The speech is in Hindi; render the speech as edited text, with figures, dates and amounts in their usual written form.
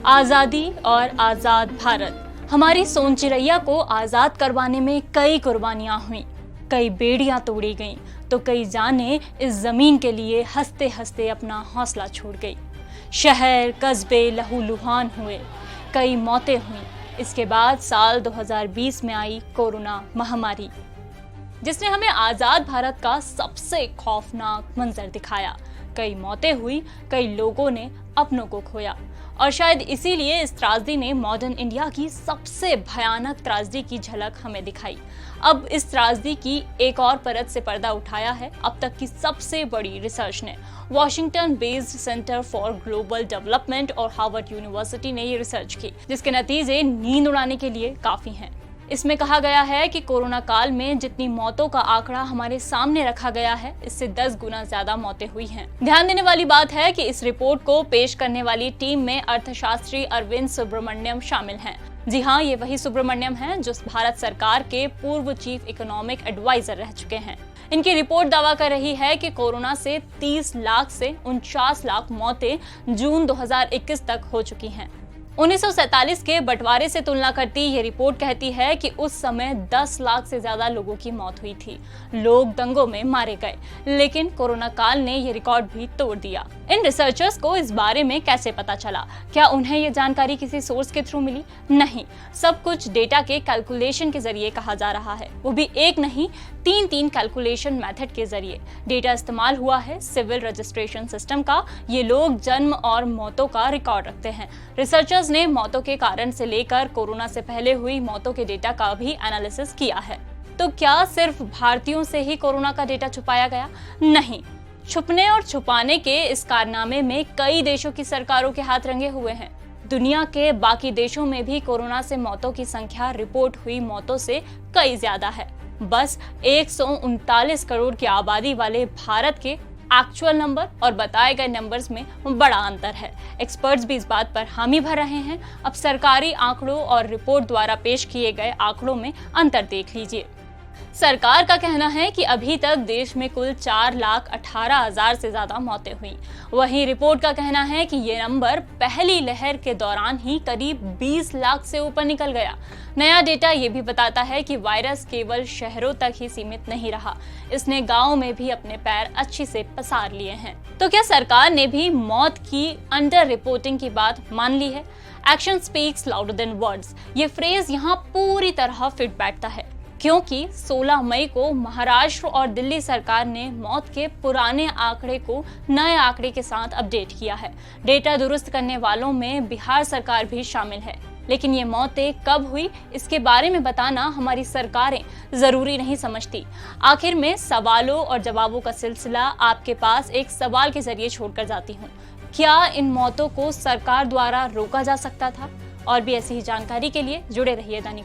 आजादी और आजाद भारत। हमारी सोन चिड़ैया को आजाद करवाने में कई कुर्बानियां हुई, कई बेड़ियां तोड़ी गईं, तो कई जानें इस जमीन के लिए हंसते हंसते अपना हौसला छोड़ गई। शहर कस्बे लहूलुहान हुए, कई मौतें हुई। इसके बाद साल 2020 में आई कोरोना महामारी, जिसने हमें आजाद भारत का सबसे खौफनाक मंजर दिखाया। कई मौतें हुई, कई लोगों ने अपनों को खोया, और शायद इसीलिए इस त्रासदी ने मॉडर्न इंडिया की सबसे भयानक त्रासदी की झलक हमें दिखाई। अब इस त्रासदी की एक और परत से पर्दा उठाया है अब तक की सबसे बड़ी रिसर्च ने। Washington based centre for global development और हार्वर्ड यूनिवर्सिटी ने ये रिसर्च की, जिसके नतीजे नींद उड़ाने के लिए काफी हैं। इसमें कहा गया है कि कोरोना काल में जितनी मौतों का आंकड़ा हमारे सामने रखा गया है, इससे 10 गुना ज्यादा मौतें हुई हैं। ध्यान देने वाली बात है कि इस रिपोर्ट को पेश करने वाली टीम में अर्थशास्त्री अरविंद सुब्रमण्यम शामिल हैं। जी हाँ, ये वही सुब्रमण्यम हैं जो भारत सरकार के पूर्व चीफ इकोनॉमिक एडवाइजर रह चुके हैं। इनकी रिपोर्ट दावा कर रही है कि कोरोना से 30 लाख से 49 लाख मौतें जून 2021 तक हो चुकी हैं। 1947 के बंटवारे से तुलना करती ये रिपोर्ट कहती है कि उस समय 10 लाख से ज्यादा लोगों की मौत हुई थी। लोग दंगों में मारे गए, लेकिन कोरोना काल ने ये रिकॉर्ड भी तोड़ दिया। इन रिसर्चर्स को इस बारे में कैसे पता चला? क्या उन्हें ये जानकारी किसी सोर्स के थ्रू मिली? नहीं, सब कुछ डेटा के कैलकुलेशन के जरिए कहा जा रहा है, वो भी एक नहीं, तीन कैलकुलेशन मेथड के जरिए। डेटा इस्तेमाल हुआ है सिविल रजिस्ट्रेशन सिस्टम का। ये लोग जन्म और मौतों का रिकॉर्ड रखते हैं। रिसर्चर्स ने मौतों के कारण से लेकर कोरोना से पहले हुई मौतों के डेटा का भी एनालिसिस किया है। तो क्या सिर्फ भारतीयों से ही कोरोना का डेटा छुपाया गया? नहीं, छुपने और छुपाने के इस कारनामे में कई देशों की सरकारों के हाथ रंगे हुए हैं। दुनिया के बाकी देशों में भी कोरोना से मौतों की संख्या रिपोर्ट हुई मौतों से कई ज्यादा है। बस 139 करोड़ की आबादी वाले भारत के एक्चुअल नंबर और बताए गए नंबर्स में बड़ा अंतर है। एक्सपर्ट्स भी इस बात पर हामी भर रहे हैं। अब सरकारी आंकड़ों और रिपोर्ट द्वारा पेश किए गए आंकड़ों में अंतर देख लीजिए। सरकार का कहना है कि अभी तक देश में कुल 4,18,000 से ज्यादा मौतें हुई। वहीं रिपोर्ट का कहना है कि ये नंबर पहली लहर के दौरान ही करीब 20 लाख से ऊपर निकल गया। नया डेटा ये भी बताता है कि वायरस केवल शहरों तक ही सीमित नहीं रहा, इसने गांवों में भी अपने पैर अच्छी से पसार लिए हैं। तो क्या सरकार ने भी मौत की अंडर रिपोर्टिंग की बात मान ली है? Action speaks louder than words, ये फ्रेज यहाँ पूरी तरह फिट बैठता है, क्योंकि 16 मई को महाराष्ट्र और दिल्ली सरकार ने मौत के पुराने आंकड़े को नए आंकड़े के साथ अपडेट किया है। डेटा दुरुस्त करने वालों में बिहार सरकार भी शामिल है, लेकिन ये मौतें कब हुई इसके बारे में बताना हमारी सरकारें जरूरी नहीं समझती। आखिर में सवालों और जवाबों का सिलसिला आपके पास एक सवाल के जरिए छोड़कर जाती हूँ। क्या इन मौतों को सरकार द्वारा रोका जा सकता था? और भी ऐसी ही जानकारी के लिए जुड़े रहिए दैनिक